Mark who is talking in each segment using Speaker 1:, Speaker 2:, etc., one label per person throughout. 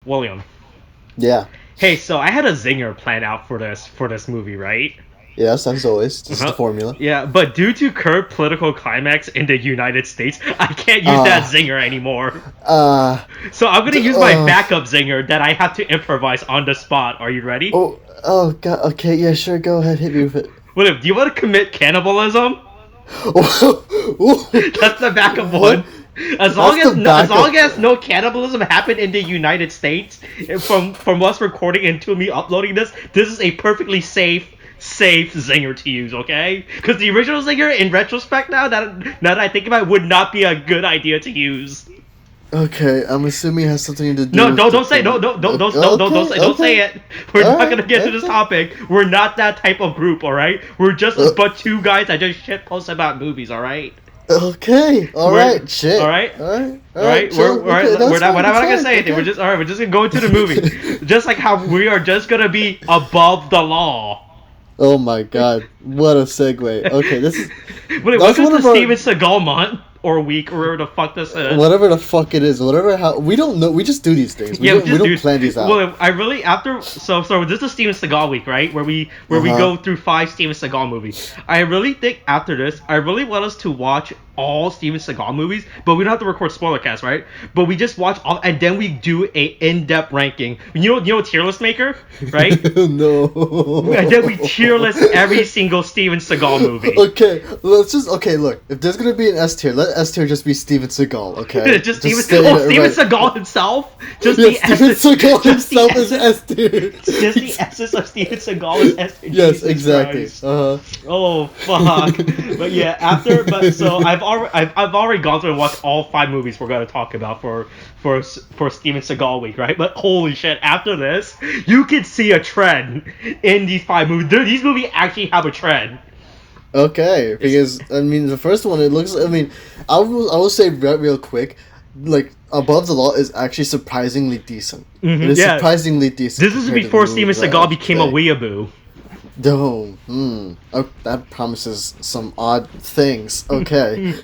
Speaker 1: William.
Speaker 2: Yeah.
Speaker 1: Hey, so I had a zinger planned out for this movie, right?
Speaker 2: Yes, as always. This is the formula.
Speaker 1: Yeah, but due to current political climax in the United States, I can't use that zinger anymore. So I'm gonna use my backup zinger that I have to improvise on the spot. Are you ready?
Speaker 2: Oh God. Okay, yeah, sure. Go ahead, hit me with it.
Speaker 1: William, do you want to commit cannibalism? That's the backup one. As long as no cannibalism happened in the United States, from us recording and to me uploading this is a perfectly safe zinger to use, okay? Because the original zinger, in retrospect now that I think about it, would not be a good idea to use.
Speaker 2: Okay, I'm assuming it has something to do.
Speaker 1: No, don't say it. We're not gonna get to this topic. We're not that type of group, all right? We're just but two guys that just shit post about movies, all right?
Speaker 2: Okay, all right, shit.
Speaker 1: All right. We're not gonna say anything. We're just gonna go into the movie, just like how we are just gonna be above the law.
Speaker 2: Oh my God! What a segue. Okay, this is.
Speaker 1: Welcome to Steven Seagal month or week or whatever the fuck this is.
Speaker 2: Whatever the fuck it is, we don't know. We just do these things. We don't plan these out.
Speaker 1: Well, I really so this is Steven Seagal week, right? Where we go through 5 Steven Seagal movies. I really think after this, I really want us to watch all Steven Seagal movies, but we don't have to record SPOILERCAST, right? But we just watch all, and then we do a in-depth ranking. You know tier list maker, right?
Speaker 2: No.
Speaker 1: And then we tier list every single Steven Seagal movie.
Speaker 2: Okay, look. If there's gonna be an S tier, let S tier just be Steven Seagal, okay?
Speaker 1: just Steven Seagal himself? Just the
Speaker 2: Steven Seagal himself is S tier.
Speaker 1: Just the essence of Steven Seagal is S tier.
Speaker 2: Yes, exactly.
Speaker 1: Oh fuck. So I've already gone through and watched all 5 movies we're gonna talk about for Steven Seagal week, right? But holy shit, after this, you can see a trend in these 5 movies. These movies actually have a trend.
Speaker 2: Okay, because I mean the first one, it looks. I mean, I will say real quick, like Above the Law is actually surprisingly decent.
Speaker 1: Mm-hmm,
Speaker 2: it is surprisingly decent.
Speaker 1: This is before Steven Seagal became a weeaboo.
Speaker 2: That promises some odd things. Okay.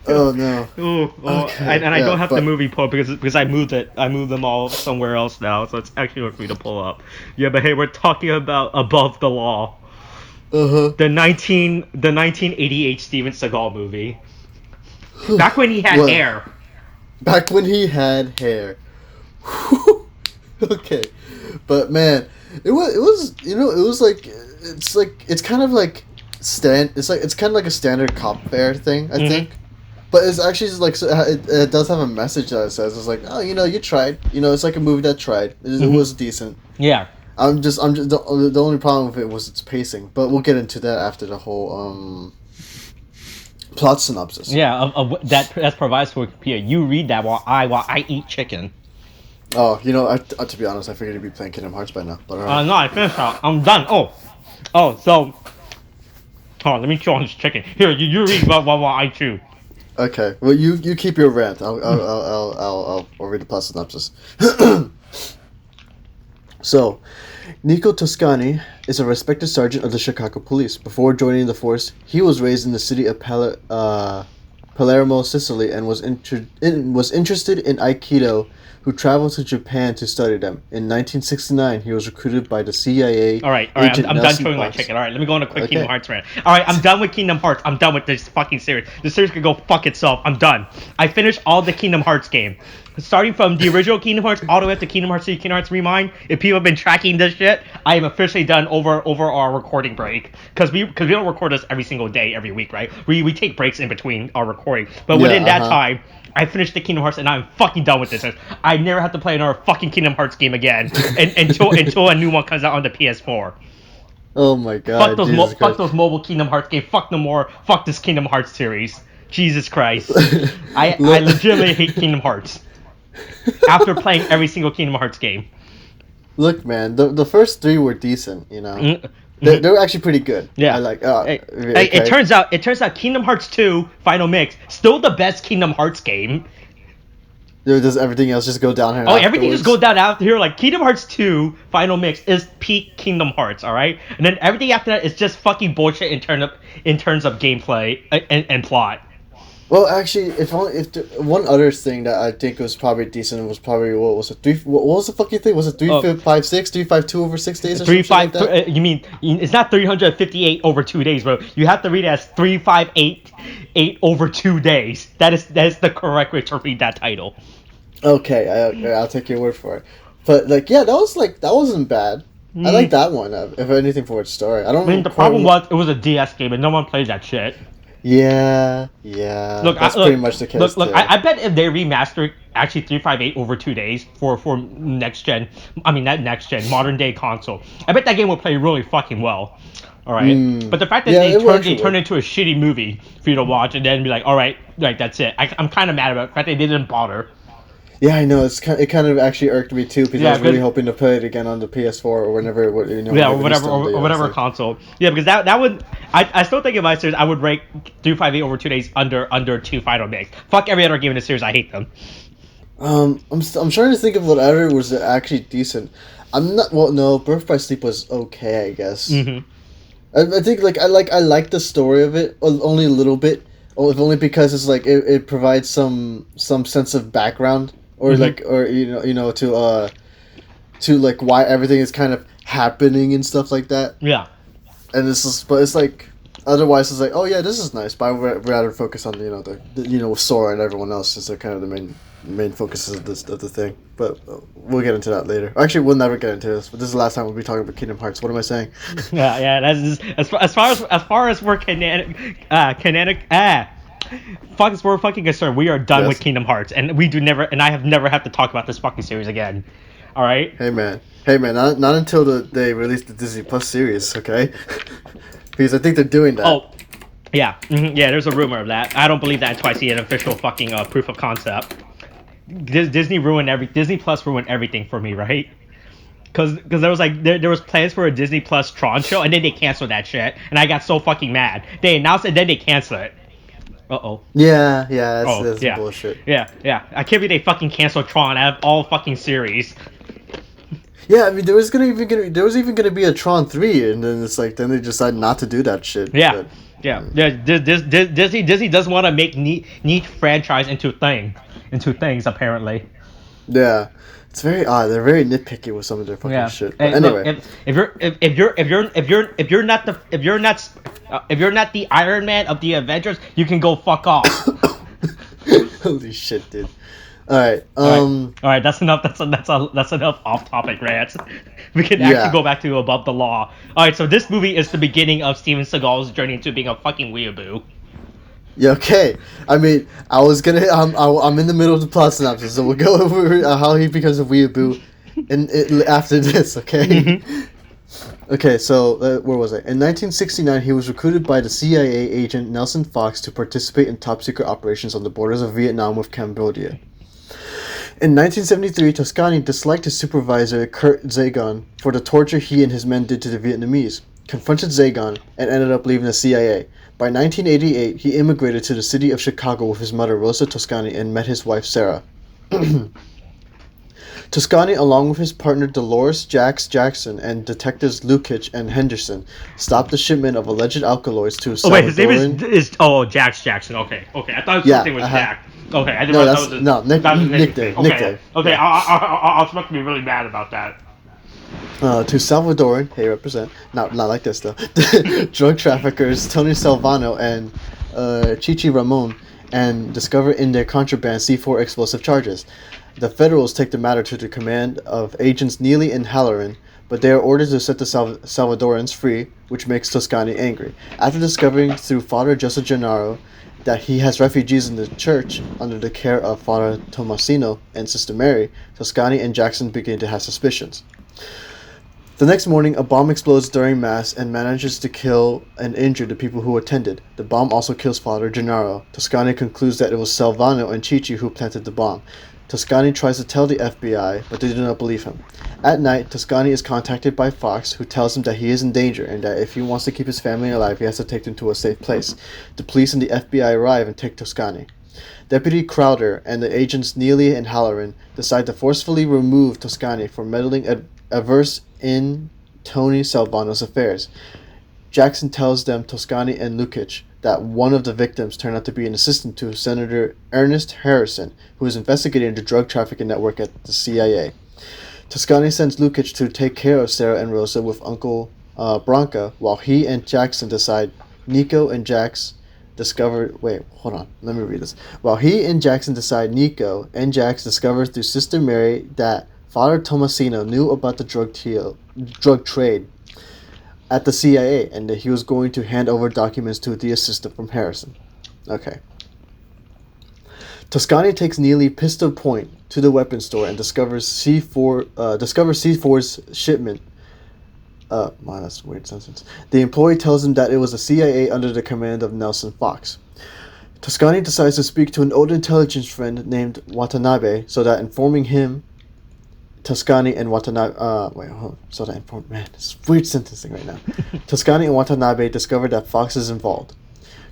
Speaker 2: Oh no.
Speaker 1: Okay. And I don't have the movie pulled because I moved them all somewhere else now, so it's actually hard for me to pull up. Yeah, but hey, we're talking about Above the Law. The 1988 Steven Seagal movie. Back when he had hair.
Speaker 2: Back when he had hair. Okay, but man, it was it's kind of like a standard cop fare thing, I think. But it's actually just like it does have a message that it says. It's like, oh, you tried. It's like a movie that tried. It was decent.
Speaker 1: Yeah.
Speaker 2: I'm just the only problem with it was its pacing, but we'll get into that after the whole plot synopsis.
Speaker 1: Yeah, that's provides for Wikipedia. You read that while I eat chicken.
Speaker 2: Oh, to be honest, I figured you'd be playing Kingdom Hearts by now. But
Speaker 1: no, I finished that. I'm done. So, let me chew on this chicken. Here, you read while I chew.
Speaker 2: Okay, well you keep your rant. I'll read the plot synopsis. So, Nico Toscani is a respected sergeant of the Chicago Police. Before joining the force, he was raised in the city of Palermo, Sicily, and was interested in Aikido, who traveled to Japan to study them. In 1969, he was recruited by the CIA.
Speaker 1: All right, I'm done chewing my chicken. All right, let me go on a quick Kingdom Hearts rant. All right, I'm done with Kingdom Hearts. I'm done with this fucking series. This series could go fuck itself. I'm done. I finished all the Kingdom Hearts game. Starting from the original Kingdom Hearts all the way up to Kingdom Hearts 3, Kingdom Hearts Remind. If people have been tracking this shit, I am officially done over our recording break. Because we don't record this every single day, every week, right? We take breaks in between our recording. But within that time, I finished the Kingdom Hearts and I'm fucking done with this. I never have to play another fucking Kingdom Hearts game again until a new one comes out on the PS4.
Speaker 2: Oh my god.
Speaker 1: Fuck those mobile Kingdom Hearts games. Fuck no more. Fuck this Kingdom Hearts series. Jesus Christ. I legitimately hate Kingdom Hearts. After playing every single Kingdom Hearts game.
Speaker 2: Look, man, the first 3 were decent, They were actually pretty good.
Speaker 1: Yeah. It turns out Kingdom Hearts 2 Final Mix still the best Kingdom Hearts game.
Speaker 2: Does everything else just go down here?
Speaker 1: Everything just goes down after here. Like Kingdom Hearts 2 Final Mix is peak Kingdom Hearts, all right? And then everything after that is just fucking bullshit in terms of gameplay and plot.
Speaker 2: Well, actually, one other thing that I think was probably decent was probably what was it? What was the fucking thing? Was it 356, 352 over 6 days or something like that?
Speaker 1: You mean it's not 358 over 2 days, bro? You have to read it as 358 over 2 days. That is the correct way to read that title.
Speaker 2: Okay, I'll take your word for it. But like, yeah, that wasn't bad. I like that one. If anything, for its story. I mean,
Speaker 1: the problem was it was a DS game and no one plays that shit.
Speaker 2: Yeah. Look, that's pretty much the case.
Speaker 1: Look, I bet if they remastered actually 358 over 2 days for next gen, I mean not next gen, modern day console, I bet that game will play really fucking well. All right, but the fact that they turned into a shitty movie for you to watch and then be like, all right, like that's it. I'm kind of mad about the fact they didn't bother.
Speaker 2: Yeah, I know. It kind of actually irked me too because I was really hoping to play it again on the PS4 or whenever
Speaker 1: whatever console. Yeah, because that would I still think in my series I would rank 358 over 2 days under 2 Final Mix. Fuck every other game in the series. I hate them.
Speaker 2: I'm trying to think of what other was actually decent. I'm not. Well, no, Birth by Sleep was okay, I guess.
Speaker 1: Mm-hmm.
Speaker 2: I think I like the story of it only a little bit, if only because it's like it provides some sense of background. Or or to like why everything is kind of happening and stuff like that.
Speaker 1: Yeah.
Speaker 2: And but it's like otherwise it's like, oh yeah, this is nice, but I would rather focus on the Sora and everyone else since they're kind of the main focuses of the thing. But we'll get into that later. Actually, we'll never get into this. But this is the last time we'll be talking about Kingdom Hearts. What am I saying?
Speaker 1: Yeah. That's just, as far as we're fuck as we're fucking concerned, we are done with Kingdom Hearts, and I have never had to talk about this fucking series again. All right.
Speaker 2: Hey man, not until they release the Disney Plus series, okay? Because I think they're doing that.
Speaker 1: Oh, yeah, yeah. There's a rumor of that. I don't believe that until I see an official fucking proof of concept. Disney Plus ruined everything for me, right? Because there was there was plans for a Disney Plus Tron show, and then they canceled that shit, and I got so fucking mad. They announced it, then they canceled it. Uh-oh.
Speaker 2: Yeah, that's bullshit.
Speaker 1: Yeah. I can't believe they fucking canceled Tron out of all fucking series.
Speaker 2: Yeah, I mean, there was even gonna be a Tron 3, and then it's like, then they decided not to do that shit.
Speaker 1: Yeah. Disney doesn't want to make neat franchise into things apparently.
Speaker 2: Yeah. It's very odd. They're very nitpicky with some of their fucking shit. But anyway,
Speaker 1: look, if you're not the Iron Man of the Avengers, you can go fuck off.
Speaker 2: Holy shit, dude. All right.
Speaker 1: All right. That's enough. That's enough off-topic rants. We can actually go back to above the law. All right. So this movie is the beginning of Steven Seagal's journey into being a fucking weeaboo.
Speaker 2: Yeah, okay. I mean, I'm in the middle of the plot synopsis, so we'll go over how he becomes a weeaboo after this, okay? Mm-hmm. Okay, so where was I? In 1969, he was recruited by the CIA agent Nelson Fox to participate in top-secret operations on the borders of Vietnam with Cambodia. In 1973, Toscani disliked his supervisor, Kurt Zagon, for the torture he and his men did to the Vietnamese, confronted Zagon, and ended up leaving the CIA. By 1988, he immigrated to the city of Chicago with his mother, Rosa Toscani, and met his wife, Sarah. Toscani, along with his partner Dolores Jackson and detectives Lukic and Henderson, stopped the shipment of alleged alkaloids to Salvadoran...
Speaker 1: Oh, wait, his name is Jax Jackson. Okay. I thought his name was Jack. Okay, I didn't know that was
Speaker 2: Nick Day.
Speaker 1: Okay, yeah. I'll supposed to be really mad about that.
Speaker 2: To Salvadoran, hey, represent, not like this though, drug traffickers Tony Salvano and Chichi Ramon, and discover in their contraband C4 explosive charges. The Federals take the matter to the command of agents Neely and Halloran, but they are ordered to set the Salvadorans free, which makes Toscani angry. After discovering through Father Joseph Gennaro that he has refugees in the church under the care of Father Tomasino and Sister Mary, Toscani and Jackson begin to have suspicions. The next morning, a bomb explodes during Mass and manages to kill and injure the people who attended. The bomb also kills Father Gennaro. Toscani concludes that it was Salvano and Chichi who planted the bomb. Toscani tries to tell the FBI, but they do not believe him. At night, Toscani is contacted by Fox, who tells him that he is in danger and that if he wants to keep his family alive, he has to take them to a safe place. The police and the FBI arrive and take Toscani. Deputy Crowder and the agents Neely and Halloran decide to forcefully remove Toscani for meddling adverse in Tony Salvano's affairs. Jackson tells them Toscani and Lukic that one of the victims turned out to be an assistant to Senator Ernest Harrison, who is investigating the drug trafficking network at the CIA. Toscani sends Lukic to take care of Sarah and Rosa with Uncle Branca, while he and Jackson decide Nico and Jax discover... Wait, hold on. Let me read this. While he and Jackson decide Nico and Jax discover through Sister Mary that Father Tomasino knew about the drug trade at the CIA and that he was going to hand over documents to the assistant from Harrison. Okay. Toscani takes Neely pistol point to the weapons store and discovers C4's shipment. Wow, that's a weird sentence. The employee tells him that it was the CIA under the command of Nelson Fox. Toscani decides to speak to an old intelligence friend named Watanabe, so that informing him, Toscani and Watanabe... Man, it's weird sentencing right now. Toscani and Watanabe discover that Fox is involved.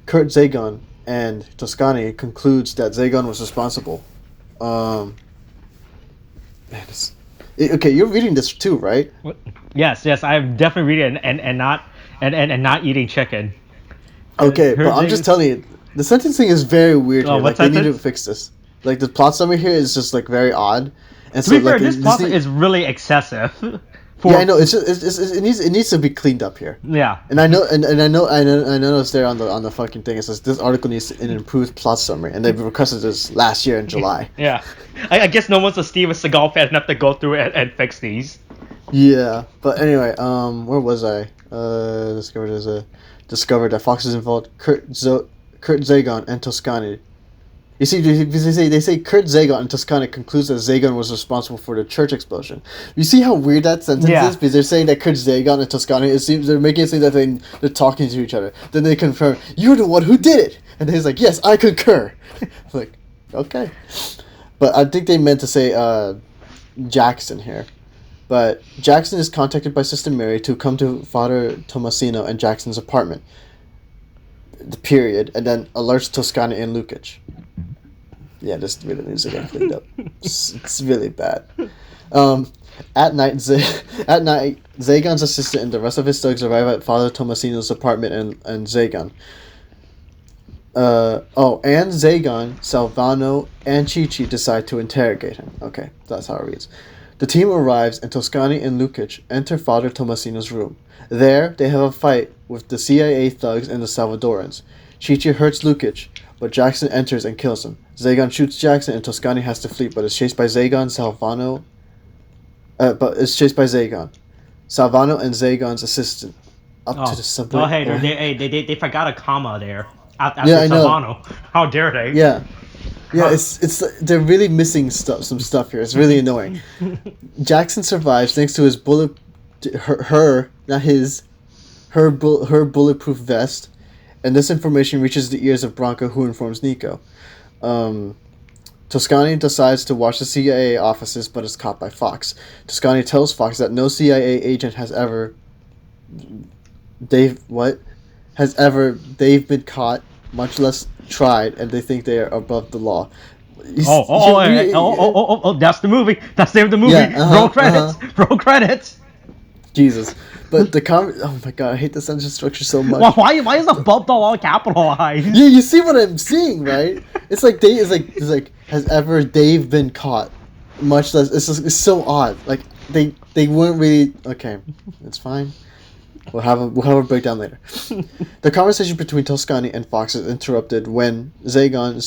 Speaker 2: Kurt Zagon and Toscani concludes that Zagon was responsible. Okay, you're reading this too, right?
Speaker 1: What? Yes, I'm definitely reading it and not eating chicken.
Speaker 2: Okay, but I'm just telling you, the sentencing is very weird here. Like, they need to fix this. Like, the plot summary here is just, like, very odd. And
Speaker 1: to be fair, this plot is really excessive.
Speaker 2: Yeah, I know. It needs to be cleaned up here.
Speaker 1: Yeah.
Speaker 2: And I know it's there on the fucking thing. It says this article needs an improved plot summary, and they requested this last year in July.
Speaker 1: Yeah. I guess no one's a Steven Seagal fan enough to go through it and fix these.
Speaker 2: Yeah, but anyway, where was I? Discovered that Fox is involved. Kurt Zagon and Toscani. You see, they say Kurt Zagon and Toscani concludes that Zagon was responsible for the church explosion. You see how weird that sentence is? Because they're saying that Kurt Zagon and Toscani, they're making it seem that they're talking to each other. Then they confirm, you're the one who did it! And he's like, yes, I concur. Like, okay. But I think they meant to say Jackson here. But Jackson is contacted by Sister Mary to come to Father Tomasino and Jackson's apartment. Period. And then alerts Toscani and Lukic. Yeah, this really needs to get cleaned up. It's really bad. At night, Zagon's assistant and the rest of his thugs arrive at Father Tomasino's apartment and Zagon. And Zagon, Salvano, and Chichi decide to interrogate him. Okay, that's how it reads. The team arrives, and Toscani and Lukic enter Father Tomasino's room. There, they have a fight with the CIA thugs and the Salvadorans. Chichi hurts Lukic, but Jackson enters and kills him. Zagon shoots Jackson, and Toscani has to flee, but is chased by Zagon, Salvano and Zagon's assistant to the subway.
Speaker 1: Oh, hey, they forgot a comma there. After Salvano. How dare they?
Speaker 2: Yeah. Yeah, it's they're really missing some stuff here. It's really annoying. Jackson survives thanks to his her bulletproof vest, and this information reaches the ears of Branca, who informs Nico. Toscani decides to watch the CIA offices, but is caught by Fox. Toscani tells Fox that no CIA agent they've been caught, much less tried, and they think they are above the law.
Speaker 1: That's the movie. That's the name of the movie. Yeah, roll credits. Roll credits.
Speaker 2: Jesus. But oh my god, I hate the sentence structure so much.
Speaker 1: Why is above the law capitalized?
Speaker 2: Yeah, you see what I'm seeing, right? It's like has ever Dave been caught? Much less, it's so odd. Like they weren't really okay. It's fine. We'll have a breakdown later. The conversation between Toscani and Fox is interrupted when Zagon's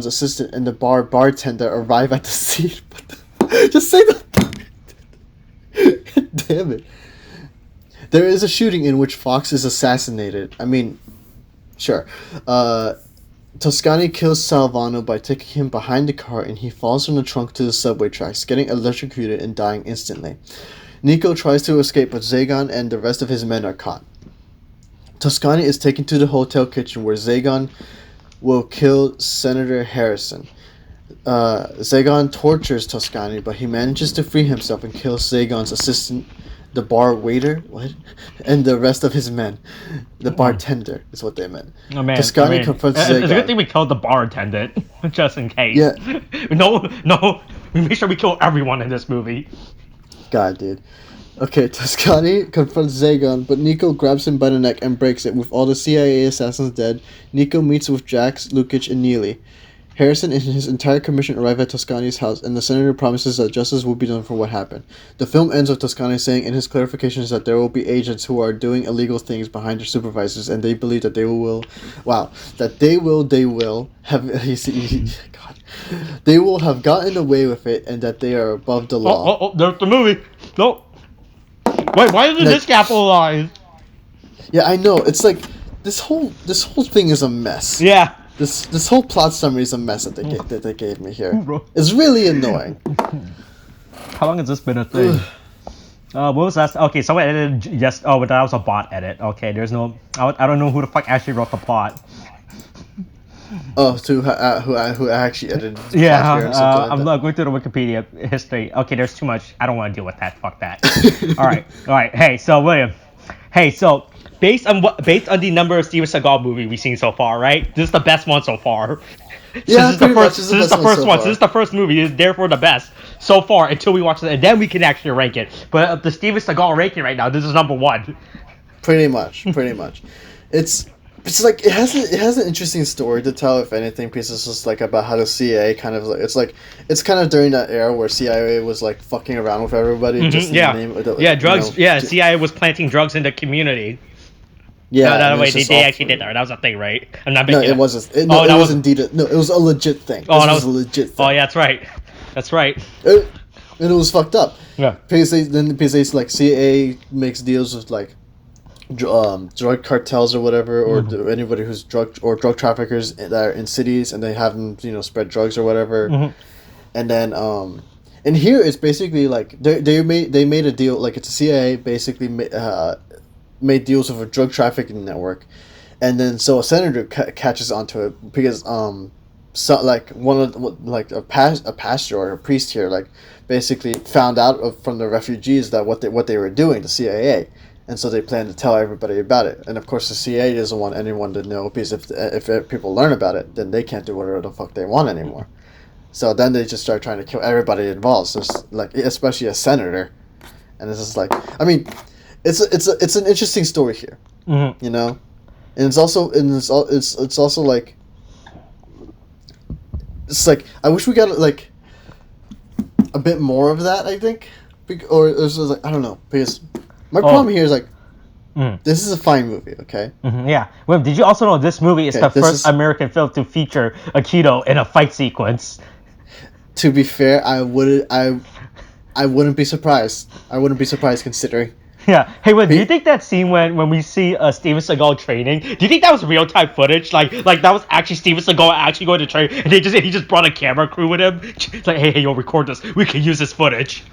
Speaker 2: assistant and the bartender arrive at the scene. Just say the. Damn it. There is a shooting in which Fox is assassinated. I mean, sure. Toscani kills Salvano by taking him behind the car, and he falls from the trunk to the subway tracks, getting electrocuted and dying instantly. Nico tries to escape, but Zagon and the rest of his men are caught. Toscani is taken to the hotel kitchen where Zagon will kill Senator Harrison. Zagon tortures Toscani, but he manages to free himself and kills Zagon's assistant, the bar waiter, and the rest of his men. The bartender is what they meant.
Speaker 1: Oh man,
Speaker 2: Toscani confronts Zagon.
Speaker 1: It's a good thing we killed the bartender, just in case.
Speaker 2: Yeah.
Speaker 1: No, we make sure we kill everyone in this movie.
Speaker 2: God, dude. Okay, Toscani confronts Zagon, but Nico grabs him by the neck and breaks it. With all the CIA assassins dead, Nico meets with Jax, Lukic, and Neely. Harrison and his entire commission arrive at Toscani's house, and the senator promises that justice will be done for what happened. The film ends with Toscani saying in his clarifications that there will be agents who are doing illegal things behind their supervisors, and they believe that they will have God, they will have gotten away with it, and that they are above the law.
Speaker 1: Oh, there's the movie. No. Wait, why isn't this capitalized?
Speaker 2: Yeah, I know. It's like this whole thing is a mess.
Speaker 1: Yeah.
Speaker 2: This whole plot summary is a mess that they gave me here. It's really annoying.
Speaker 1: How long has this been a thing? What was that? Okay, someone edited just. Oh, but that was a bot edit. Okay, there's no. I don't know who the fuck actually wrote the plot.
Speaker 2: Oh, who actually edited? The
Speaker 1: yeah,
Speaker 2: plot here and something like
Speaker 1: I'm
Speaker 2: that.
Speaker 1: going through the Wikipedia history. Okay, there's too much. I don't want to deal with that. Fuck that. all right. Hey, so William. Hey, so. Based on the number of Steven Seagal movie we've seen so far, right? This is the best one so far.
Speaker 2: Yeah,
Speaker 1: this is the first one. This is the first movie. It's therefore the best so far until we watch it, and then we can actually rank it. But the Steven Seagal ranking right now, this is number one.
Speaker 2: Pretty much. It's like it has an interesting story to tell, if anything, because it's just like about how the CIA kind of it's kind of during that era where CIA was like fucking around with everybody. Just in the name of the,
Speaker 1: drugs. CIA was planting drugs in the community.
Speaker 2: Yeah,
Speaker 1: no, wait, they actually did that. That was a thing, right? I'm not making
Speaker 2: it wasn't. It was a legit thing.
Speaker 1: Oh, that
Speaker 2: was a legit thing.
Speaker 1: Oh, yeah, that's right.
Speaker 2: And it was fucked up.
Speaker 1: Yeah.
Speaker 2: Because like CIA makes deals with like drug cartels or whatever, or anybody who's drug traffickers that are in cities, and they have them spread drugs or whatever, and then and here it's basically like they made a deal, like it's a CIA basically made deals with a drug trafficking network, and then so a senator catches onto it because so like one of like a pastor or a priest here like basically found out from the refugees that what they were doing, the CIA. And so they plan to tell everybody about it. And of course the CIA doesn't want anyone to know, because if people learn about it, then they can't do whatever the fuck they want anymore. So then they just start trying to kill everybody involved. So it's like, especially a senator. And it's just like, I mean, it's an interesting story here, And it's also like, it's like I wish we got like a bit more of that. I think, or it's just like I don't know, because my problem here is like this is a fine movie, okay?
Speaker 1: Yeah. Well, did you also know this movie is the first American film to feature Akido in a fight sequence?
Speaker 2: To be fair, I wouldn't be surprised. I wouldn't be surprised considering.
Speaker 1: Yeah. Hey, do you think that scene when we see Steven Seagal training, do you think that was real time footage? Like that was actually Steven Seagal actually going to train, and he just brought a camera crew with him? It's like, hey, you'll record this. We can use this footage.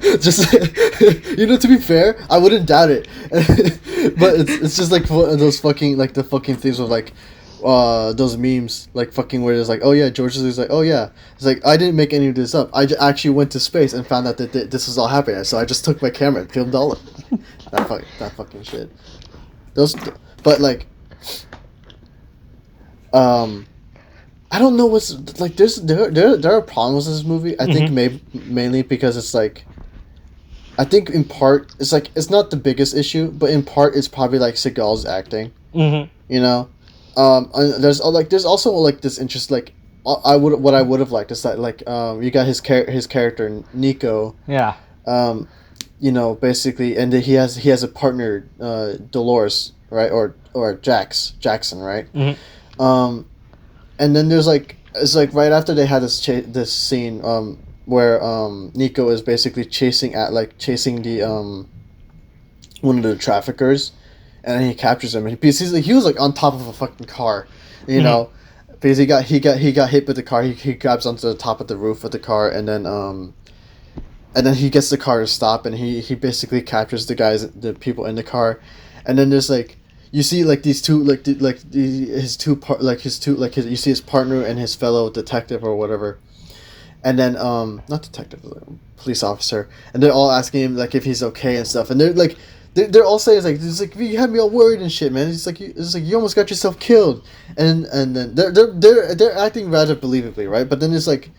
Speaker 2: Just to be fair, I wouldn't doubt it. But it's just like those fucking like the fucking things with like those memes like fucking where it's like, oh yeah, George is like, oh yeah, it's like I didn't make any of this up. I actually went to space and found out that this was all happening. So I just took my camera and filmed all of it. that fucking shit. But like I don't know what's like. There are problems with this movie. I think mainly because it's like, I think in part it's like it's not the biggest issue, but in part it's probably like Seagal's acting. And there's also like this interest like I would have liked is that like you got his character Nico.
Speaker 1: Yeah.
Speaker 2: Basically, and he has a partner Dolores, right, or Jackson, right. And then there's like it's like right after they had this scene where Nico is basically chasing the one of the traffickers, and then he captures him. And he was like on top of a fucking car, because he got hit with the car. He grabs onto the top of the roof of the car, and then he gets the car to stop, and he basically captures the people in the car, and then there's like. You see, like these two, you see his partner and his fellow detective or whatever, and then not detective, police officer, and they're all asking him like if he's okay and stuff, and they're all saying it's like you had me all worried and shit, man. It's like you almost got yourself killed, and then they're acting rather believably, right? But then it's like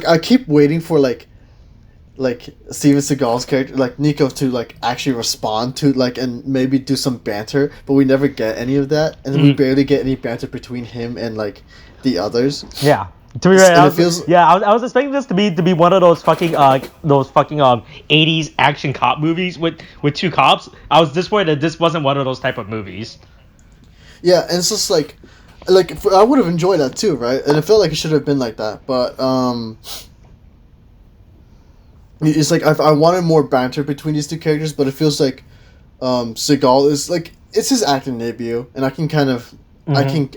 Speaker 2: I keep waiting for like like Steven Seagal's character, like Nico, to like actually respond to like and maybe do some banter, but we never get any of that, and we barely get any banter between him and like the others.
Speaker 1: Yeah. To be right, I was expecting this to be one of those fucking 80s action cop movies with two cops. I was disappointed that this wasn't one of those type of movies.
Speaker 2: Yeah, and it's just like I would have enjoyed that too, right? And it felt like it should have been like that, but it's like I wanted more banter between these two characters, but it feels like Seagal is like, it's his acting debut, and I can kind of I can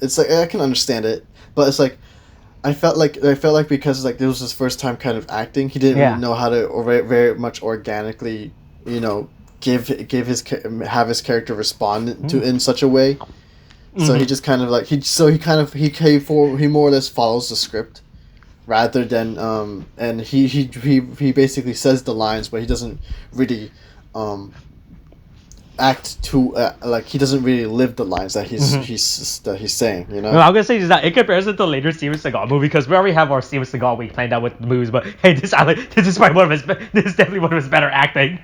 Speaker 2: it's like I can understand it, but it's like I felt like because like this was his first time kind of acting, he didn't really know how to very much organically, you know, have his character respond to in such a way. So he just kind of like he more or less follows the script, rather than and he basically says the lines, but he doesn't really act to like he doesn't really live the lines that he's saying, you know.
Speaker 1: No, I'm gonna say is that in comparison to later Steven Seagal movie, because we already have our Steven Seagal week planned out with the movies, but hey, this is probably this is definitely one of his better acting.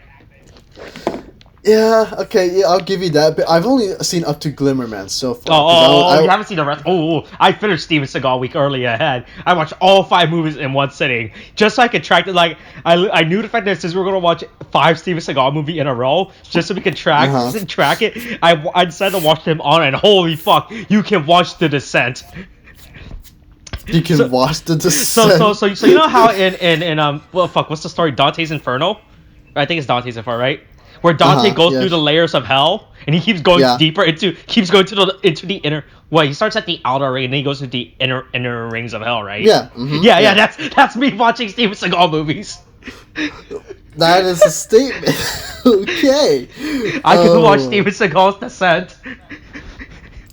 Speaker 2: Yeah, okay, yeah, I'll give you that, but I've only seen up to Glimmerman so far.
Speaker 1: You haven't seen the rest? I finished Steven Seagal week early ahead. I watched all 5 movies in one sitting, just so I could track it. Like, I knew the fact that since we were going to watch 5 Steven Seagal movie in a row, just so we could track it, I decided to watch them on, and holy fuck, you can watch The Descent.
Speaker 2: You can watch The Descent.
Speaker 1: So you know how in what's the story? Dante's Inferno? I think it's Dante's Inferno, right? Where Dante goes through the layers of hell, and he keeps going deeper into the inner. Well, he starts at the outer ring, and then he goes to the inner rings of hell, right?
Speaker 2: Yeah.
Speaker 1: Yeah. That's me watching Steven Seagal movies.
Speaker 2: That is a statement. Okay.
Speaker 1: I could watch Steven Seagal's Descent.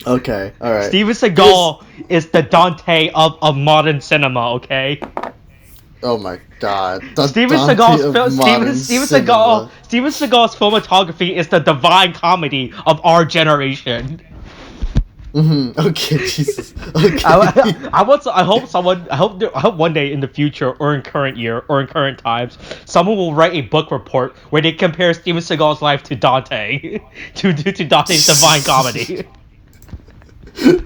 Speaker 2: Okay. All right.
Speaker 1: Steven Seagal is the Dante of modern cinema. Okay.
Speaker 2: Oh my god.
Speaker 1: Steven Seagal's filmography is the divine comedy of our generation.
Speaker 2: Okay, Jesus. Okay.
Speaker 1: I hope one day in the future, or in current year, or in current times, someone will write a book report where they compare Steven Seagal's life to Dante, to Dante's divine comedy.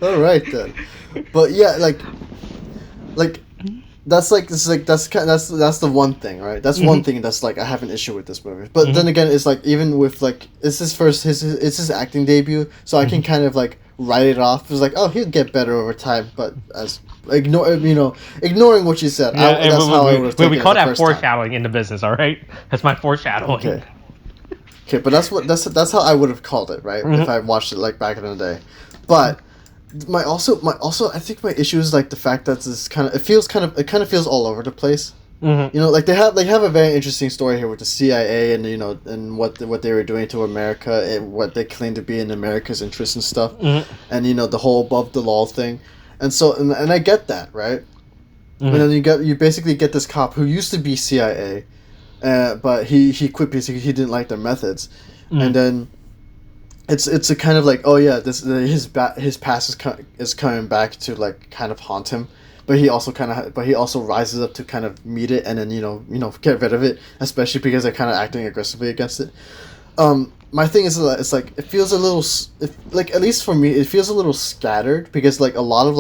Speaker 2: All right then. But yeah, like that's the one thing, right? That's one thing that's like I have an issue with this movie. But then again, it's like even with like it's his acting debut, so I can kind of like write it off. It's like, oh, he'll get better over time. But as ignoring what you said, that's how I would have taken it.
Speaker 1: We call that foreshadowing in the business, all right? That's my foreshadowing.
Speaker 2: Okay, but that's how I would have called it, right? If I watched it like back in the day, but. My I think my issue is like the fact that this it kind of feels all over the place. You know, like they have a very interesting story here with the CIA and, you know, and what they were doing to America and what they claim to be in America's interests and stuff, and, you know, the whole above the law thing, and so and I get that, right? And then you basically get this cop who used to be CIA, but he quit because he didn't like their methods, and then. It's a kind of like, oh yeah, his past is coming back to like kind of haunt him, but he also rises up to kind of meet it and then you know get rid of it, especially because they're kind of acting aggressively against it. My thing is that it's like it feels a little like, at least for me, it feels a little scattered because like a lot of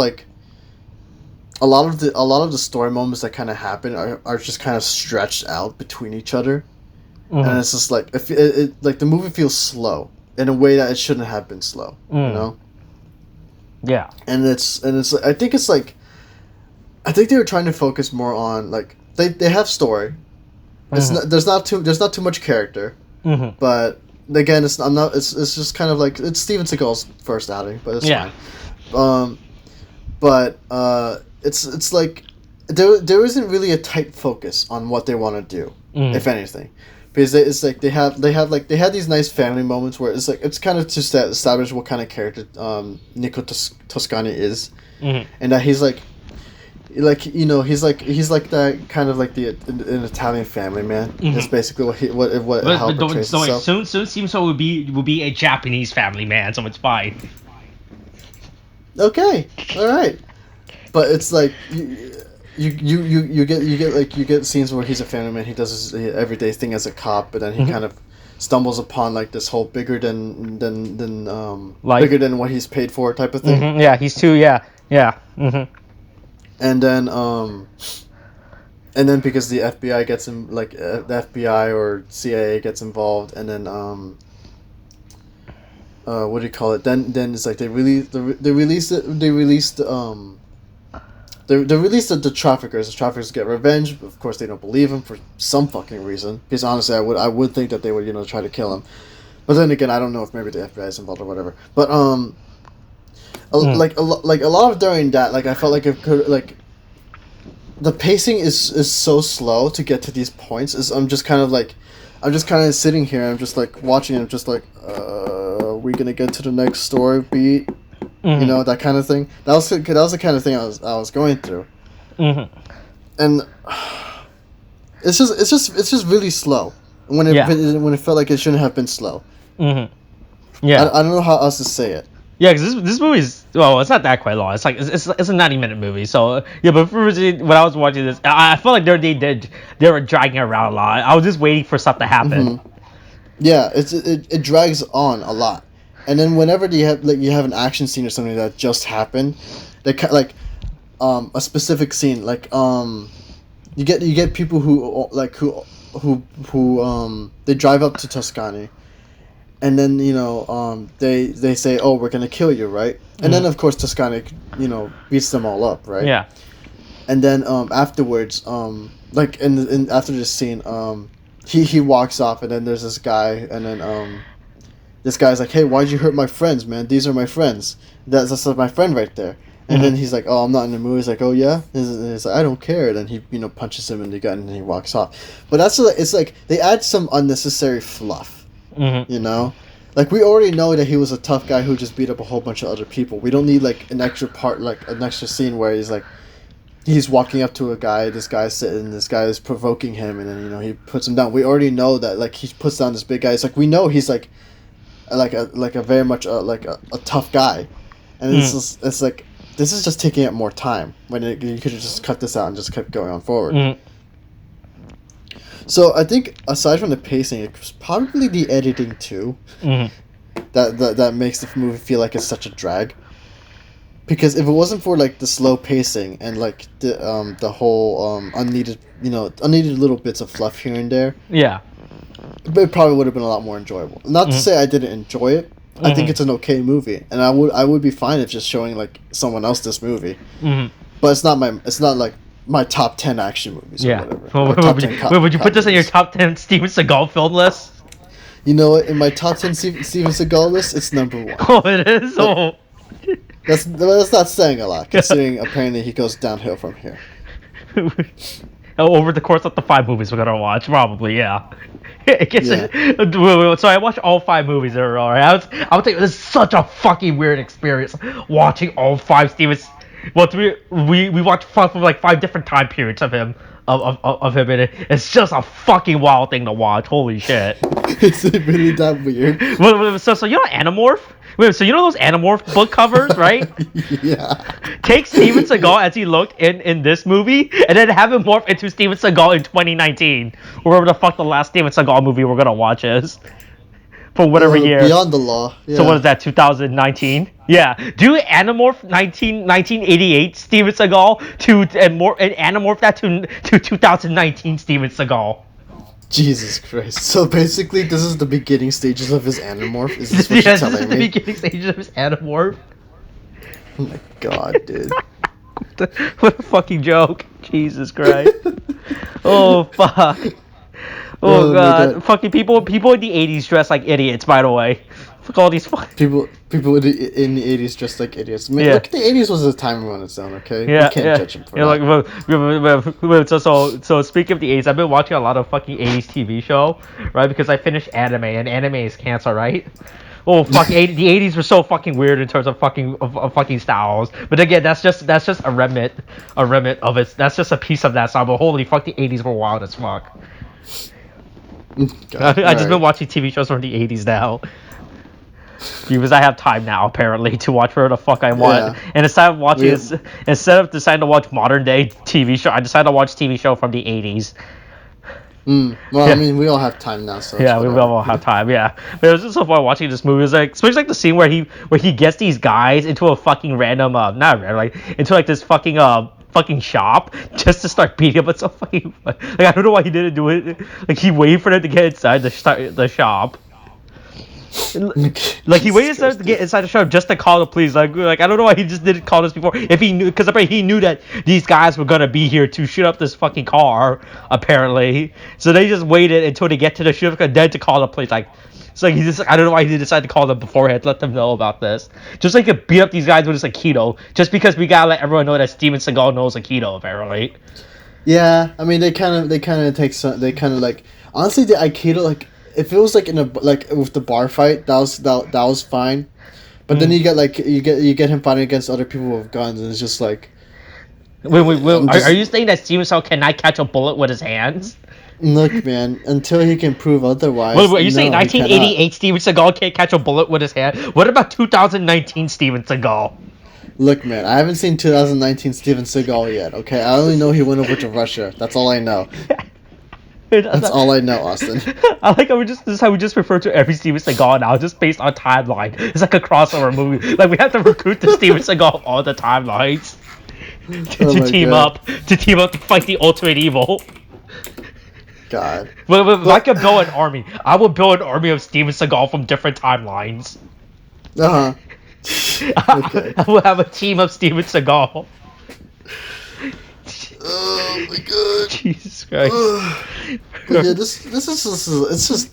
Speaker 2: the story moments that kind of happen are just kind of stretched out between each other, and it's just like it like the movie feels slow. In a way that it shouldn't have been slow, you know.
Speaker 1: Yeah.
Speaker 2: And it's I think they were trying to focus more on like they have story. There's not too much character, but again it's just kind of like it's Steven Seagal's first outing, but it's fine. But it's like there isn't really a tight focus on what they want to do, if anything. Because it's like they had these nice family moments where it's like it's kind of to establish what kind of character Nico Toscani is, and that he's like you know he's like that kind of like an Italian family man. That's basically how it portrays itself.
Speaker 1: Soon seems so will be a Japanese family man, so it's fine.
Speaker 2: Okay, all right, but it's like. you get scenes where he's a family man. He does his everyday thing as a cop, but then he kind of stumbles upon like this whole bigger than bigger than what he's paid for type of thing.
Speaker 1: Yeah, he's too. Yeah.
Speaker 2: And then because the FBI gets him, like the FBI or CIA gets involved, and then what do you call it? Then it's like they release the traffickers. The traffickers get revenge. Of course, they don't believe him for some fucking reason. Because honestly, I would think that they would try to kill him. But then again, I don't know if maybe the FBI is involved or whatever. But like a lot of during that, like I felt like it could like. The pacing is so slow to get to these points. I'm just kind of sitting here. I'm just like watching. I'm just like, are we gonna get to the next story beat? You know, that kind of thing. That was the kind of thing I was going through. And it's just really slow. When it felt like it shouldn't have been slow.
Speaker 1: Yeah.
Speaker 2: I don't know how else to say it.
Speaker 1: Yeah, because this movie's, well, it's not that quite long. It's like it's a 90-minute movie. So yeah, but when I was watching this, I felt like they were dragging it around a lot. I was just waiting for stuff to happen.
Speaker 2: Yeah, it drags on a lot, and then whenever you have an action scene or something that just happened, they like a specific scene like you get people who they drive up to Tuscany. And then they say, "Oh, we're gonna kill you," right? And then of course Toscani beats them all up, right?
Speaker 1: Yeah.
Speaker 2: And then afterwards, like after this scene, he walks off, and then there's this guy, and then this guy's like, "Hey, why'd you hurt my friends, man? These are my friends. That's my friend right there." And then he's like, "Oh, I'm not in the movie." He's like, "Oh yeah." He's like, "I don't care." And then he punches him in the gut, and then he walks off. But it's like they add some unnecessary fluff. Like we already know that he was a tough guy who just beat up a whole bunch of other people. We don't need like an extra part, like an extra scene where he's walking up to a guy, this guy's sitting, this guy is provoking him, and then he puts him down. We already know that like he puts down this big guy. It's like we know he's like a very much like a tough guy, and it's like this is just taking up more time when you could have just cut this out and just kept going on forward. So I think aside from the pacing, it's probably the editing too that makes the movie feel like it's such a drag. Because if it wasn't for like the slow pacing and like the whole unneeded little bits of fluff here and there, it probably would have been a lot more enjoyable. Not to say I didn't enjoy it. I think it's an okay movie, and I would be fine if just showing like someone else this movie. But it's not like my top 10 action movies or whatever.
Speaker 1: Would you put this on your top 10 Steven Seagal film list?
Speaker 2: You know what? In my top 10 Steven Seagal list, it's number 1.
Speaker 1: Oh, it is?
Speaker 2: Oh. That's not saying a lot, considering apparently he goes downhill from here.
Speaker 1: Over the course of the 5 movies we're going to watch, probably, yeah. So I watched all 5 movies in a row. Right? I would say this is such a fucking weird experience watching all 5 Steven. Well, we watched from like 5 different time periods of him, of him in it. It's just a fucking wild thing to watch. Holy shit!
Speaker 2: It's really that weird.
Speaker 1: So you know Animorph? Wait, so you know those Animorph book covers, right?
Speaker 2: Yeah.
Speaker 1: Take Steven Seagal as he looked in this movie, and then have him morph into Steven Seagal in 2019, or whatever the fuck the last Steven Seagal movie we're gonna watch is. For whatever year.
Speaker 2: Beyond the Law. Yeah.
Speaker 1: So what is that, 2019? Yeah. Do Animorph 1988 Steven Seagal and Animorph that to 2019 Steven Seagal.
Speaker 2: Jesus Christ. So basically this is the beginning stages of his Animorph? Is this what you're telling me?
Speaker 1: This is the beginning stages of his Animorph.
Speaker 2: Oh my god, dude.
Speaker 1: What a fucking joke. Jesus Christ. Oh, fuck. Oh god, fucking people in the 80s dress like idiots, by the way. Fuck all these
Speaker 2: people in the 80s dressed like idiots. I mean, look, the 80s was a time on its own, okay?
Speaker 1: Yeah,
Speaker 2: you can't judge them for that.
Speaker 1: Like, so speaking of the 80s, I've been watching a lot of fucking 80s TV show, right? Because I finished anime, and anime is cancer, right? Oh fuck! The 80s were so fucking weird in terms of fucking styles. But again, that's just a remnant of it. That's just a piece of that style. But holy fuck, the 80s were wild as fuck.
Speaker 2: God,
Speaker 1: I just been watching TV shows from the 80s now. Because I have time now, apparently, to watch whatever the fuck I want.
Speaker 2: Yeah.
Speaker 1: And instead of deciding to watch modern day TV show, I decided to watch TV show from the 80s.
Speaker 2: Well,
Speaker 1: Yeah.
Speaker 2: I mean, we all have time now, so
Speaker 1: Yeah, we all have time. Yeah, but it was just so fun watching this movie. It was like, especially like the scene where he gets these guys into a fucking random not random, like into like this fucking shop just to start beating up. It's so fucking like I don't know why he didn't do it. Like he waited for them to get inside the shop. Like he waited to get inside the shop just to call the police. Like I don't know why he just didn't call this before. If he knew, because apparently he knew that these guys were gonna be here to shoot up this fucking car. Apparently, so they just waited until they get to the ship and then to call the police. Like, it's like I don't know why he decided to call them beforehand to let them know about this. Just like to beat up these guys with his Akido, just because we gotta let everyone know that Steven Seagal knows Akido. Apparently.
Speaker 2: Yeah, I mean, they kind of take some. They kind of like, honestly, the Aikido, like, if it was like in a like with the bar fight, that was fine, but then you get him fighting against other people with guns, and it's just like.
Speaker 1: Wait, are you saying that Steven Seagal cannot catch a bullet with his hands?
Speaker 2: Look, man, until he can prove otherwise.
Speaker 1: Wait, are you saying 1988 Steven Seagal can't catch a bullet with his hand? What about 2019 Steven Seagal?
Speaker 2: Look, man, I haven't seen 2019 Steven Seagal yet. Okay, I only know he went over to Russia. That's all I know. That's all I know, Austin.
Speaker 1: I like how this is how we just refer to every Steven Seagal now, just based on timeline. It's like a crossover movie. Like we have to recruit the Steven Seagal of all the timelines to team up to fight the ultimate evil.
Speaker 2: God.
Speaker 1: But if I could build an army, I would build an army of Steven Seagal from different timelines.
Speaker 2: Okay.
Speaker 1: I will have a team of Steven Seagal.
Speaker 2: Oh my god.
Speaker 1: Jesus Christ.
Speaker 2: Yeah, this is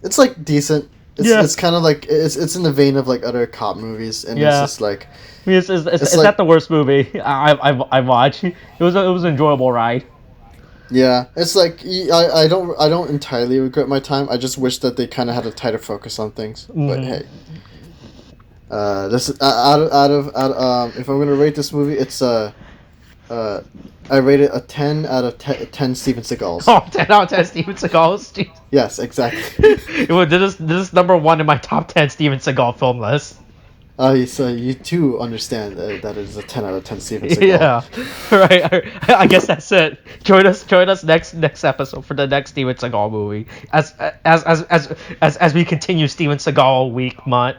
Speaker 2: it's like decent. It's kind of like it's in the vein of like other cop movies, and it's just like.
Speaker 1: I mean, it's like, not the worst movie I watched. It was an enjoyable ride.
Speaker 2: Yeah, it's like I don't entirely regret my time. I just wish that they kind of had a tighter focus on things. But hey, this out of if I'm gonna rate this movie, it's I rate it a 10 out of 10 Steven Seagals.
Speaker 1: Oh, 10 out of 10 Steven Seagals? Jeez.
Speaker 2: Yes, exactly.
Speaker 1: This is number 1 in my top 10 Steven Seagal film list.
Speaker 2: So you too understand that it is a 10 out of 10 Steven Seagal.
Speaker 1: Yeah. Right. I guess that's it. Join us next episode for the next Steven Seagal movie. As we continue Steven Seagal week, month,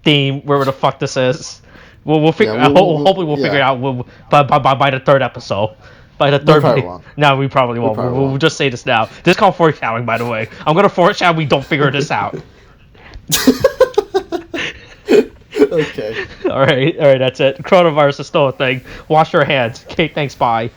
Speaker 1: theme, wherever the fuck this is. We'll figure. Hopefully, we'll figure it out by the third episode. By the third. No, we probably won't. We'll just say this now. This is called foreshadowing, by the way. I'm gonna foreshadow we don't figure this out.
Speaker 2: Okay.
Speaker 1: All right. That's it. Coronavirus is still a thing. Wash your hands. Okay. Thanks. Bye.